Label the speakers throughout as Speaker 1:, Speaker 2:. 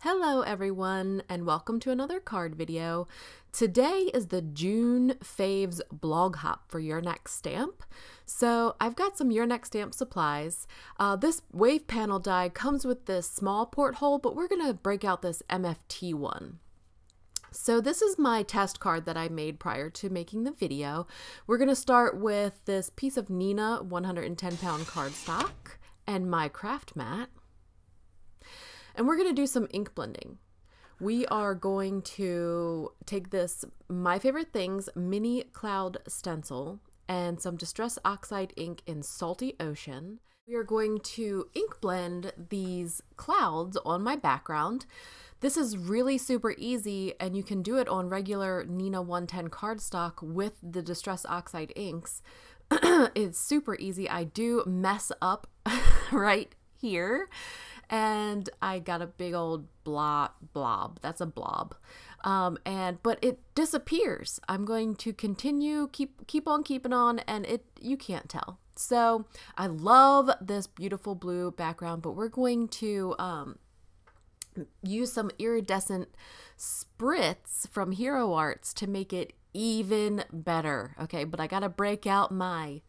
Speaker 1: Hello everyone and welcome to another card video. Today is the June Faves blog hop for your next stamp. So I've got some your next stamp supplies. This wave panel die comes with this small porthole, but we're going to break out this MFT one. So this is my test card that I made prior to making the video. We're going to start with this piece of Neenah 110-pound cardstock and my craft mat. And we're going to do some ink blending. We are going to take this My Favorite Things mini cloud stencil and some Distress Oxide ink in Salty Ocean. We are going to ink blend these clouds on my background. This is really super easy and you can do it on regular Neenah 110 cardstock with the Distress Oxide inks. It's super easy. I do mess up right here. And I got a big old blob. That's a blob. But it disappears. I'm going to continue, keep on keeping on, and you can't tell. So I love this beautiful blue background, but we're going to use some iridescent spritz from Hero Arts to make it even better. Okay, but I gotta break out my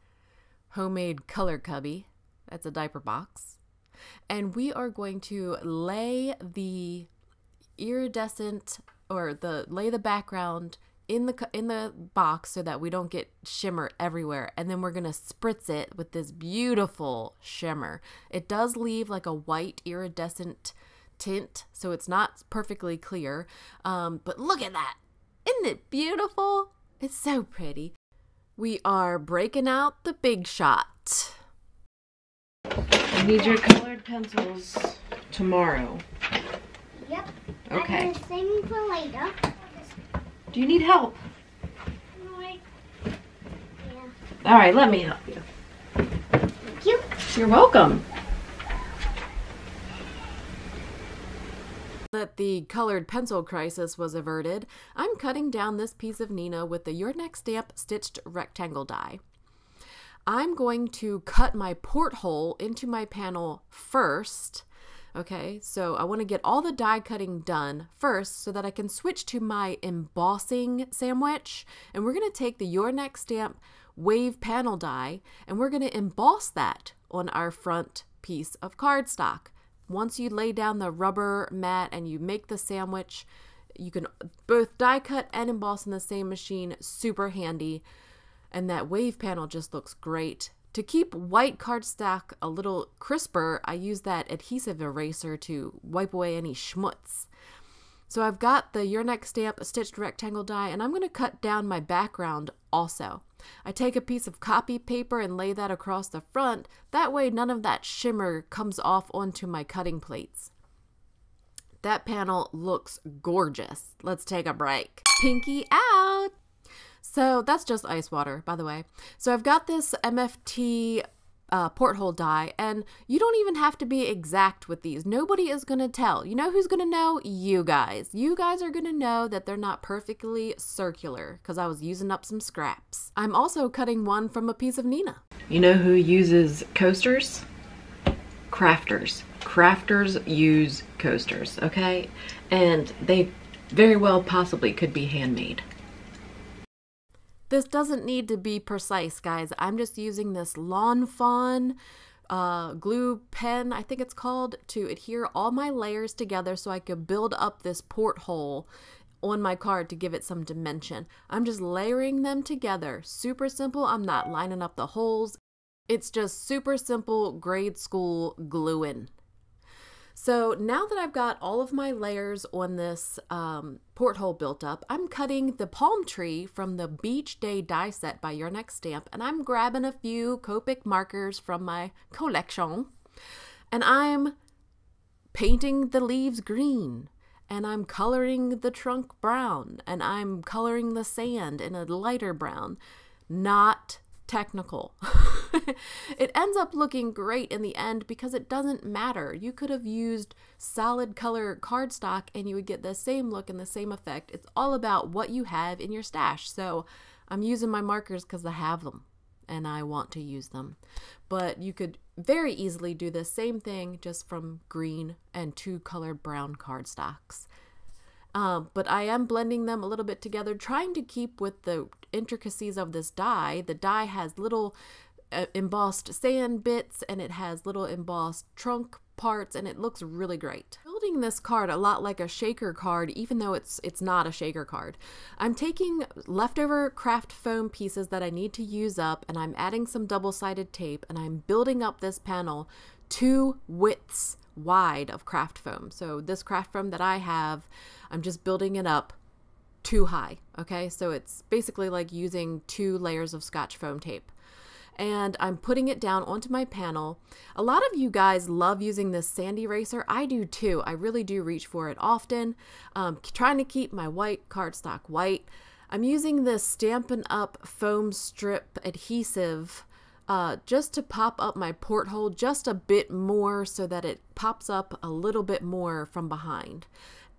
Speaker 1: homemade color cubby. That's a diaper box. And we are going to lay the iridescent lay the background in the box so that we don't get shimmer everywhere. And then we're going to spritz it with this beautiful shimmer. It does leave like a white iridescent tint, so it's not perfectly clear. But look at that. Isn't it beautiful? It's so pretty. We are breaking out the big shot. I need your colored pencils tomorrow.
Speaker 2: Yep.
Speaker 1: Okay.
Speaker 2: I'm gonna save for later.
Speaker 1: Do you need help?
Speaker 2: No, yeah.
Speaker 1: All right, let me help you.
Speaker 2: Thank you.
Speaker 1: You're welcome. That the colored pencil crisis was averted, I'm cutting down this piece of Neenah with the Your Next Stamp stitched rectangle die. I'm going to cut my porthole into my panel first. Okay, so I want to get all the die cutting done first so that I can switch to my embossing sandwich. And we're going to take the Your Next Stamp wave panel die and we're going to emboss that on our front piece of cardstock. Once you lay down the rubber mat and you make the sandwich, you can both die cut and emboss in the same machine. Super handy. And that wave panel just looks great. To keep white cardstock a little crisper, I use that adhesive eraser to wipe away any schmutz. So I've got the Your Next Stamp stitched rectangle die, and I'm going to cut down my background also. I take a piece of copy paper and lay that across the front. That way none of that shimmer comes off onto my cutting plates. That panel looks gorgeous. Let's take a break. Pinky out! So that's just ice water, by the way. So I've got this MFT porthole die, and you don't even have to be exact with these. Nobody is going to tell. You know who's going to know? You guys. You guys are going to know that they're not perfectly circular because I was using up some scraps. I'm also cutting one from a piece of Neenah. You know who uses coasters? Crafters. Crafters use coasters, okay? And they very well possibly could be handmade. This doesn't need to be precise, guys. I'm just using this Lawn Fawn glue pen, I think it's called, to adhere all my layers together so I could build up this porthole on my card to give it some dimension. I'm just layering them together. Super simple. I'm not lining up the holes. It's just super simple grade school gluing. So now that I've got all of my layers on this porthole built up, I'm cutting the palm tree from the Beach Day Die Set by Your Next Stamp, and I'm grabbing a few Copic markers from my collection, and I'm painting the leaves green, and I'm coloring the trunk brown, and I'm coloring the sand in a lighter brown. Not technical. It ends up looking great in the end because it doesn't matter. You could have used solid color cardstock and you would get the same look and the same effect. It's all about what you have in your stash. So I'm using my markers because I have them and I want to use them. But you could very easily do the same thing just from green and 2 colored brown cardstocks. But I am blending them a little bit together, trying to keep with the intricacies of this die. The die has little embossed sand bits, and it has little embossed trunk parts, and it looks really great. Building this card a lot like a shaker card, even though it's not a shaker card. I'm taking leftover craft foam pieces that I need to use up, and I'm adding some double-sided tape, and I'm building up this panel 2 widths wide of craft foam. So this craft foam that I have, I'm just building it up 2 high. Okay, so it's basically like using 2 layers of Scotch foam tape. And I'm putting it down onto my panel. A lot of you guys love using this sand eraser. I do too. I really do reach for it often. Trying to keep my white cardstock white. I'm using this Stampin' Up! Foam strip adhesive just to pop up my porthole just a bit more so that it pops up a little bit more from behind.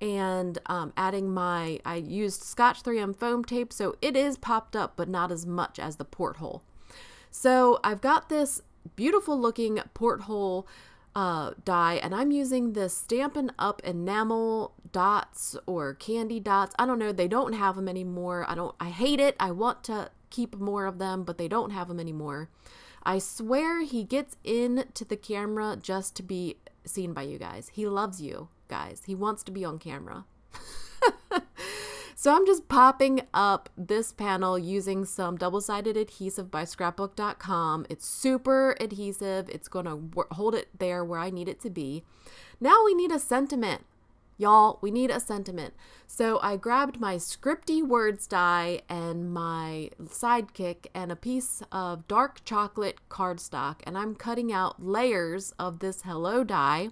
Speaker 1: And adding I used Scotch 3M foam tape, so it is popped up, but not as much as the porthole. So I've got this beautiful looking porthole die, and I'm using this Stampin' Up! Enamel dots or candy dots. I don't know, they don't have them anymore. I hate it. I want to keep more of them, but they don't have them anymore. I swear he gets into the camera just to be seen by you guys. He loves you guys. He wants to be on camera. So I'm just popping up this panel using some double-sided adhesive by scrapbook.com. It's super adhesive. It's going to hold it there where I need it to be. Now we need a sentiment. Y'all, we need a sentiment. So I grabbed my Scripty Words die and my sidekick and a piece of dark chocolate cardstock, and I'm cutting out layers of this hello die,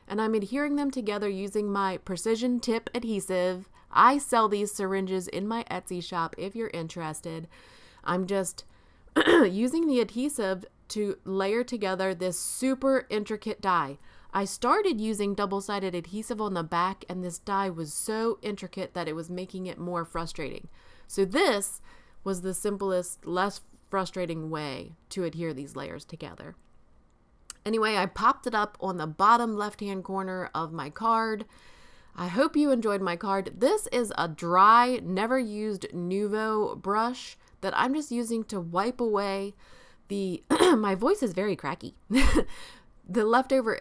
Speaker 1: and I'm adhering them together using my precision tip adhesive. I sell these syringes in my Etsy shop if you're interested. I'm just using the adhesive to layer together this super intricate die. I started using double-sided adhesive on the back, and this die was so intricate that it was making it more frustrating. So this was the simplest, less frustrating way to adhere these layers together. Anyway, I popped it up on the bottom left-hand corner of my card. I hope you enjoyed my card. This is a dry, never used Nuvo brush that I'm just using to wipe away the, my voice is very cracky, the leftover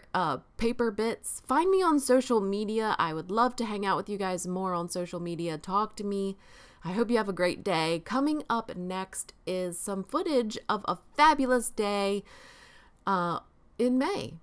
Speaker 1: paper bits. Find me on social media. I would love to hang out with you guys more on social media. Talk to me. I hope you have a great day. Coming up next is some footage of a fabulous day in May.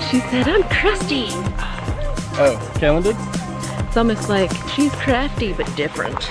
Speaker 3: She said, I'm crusty.
Speaker 4: Oh, Kellen did?
Speaker 3: It's almost like she's crafty but different.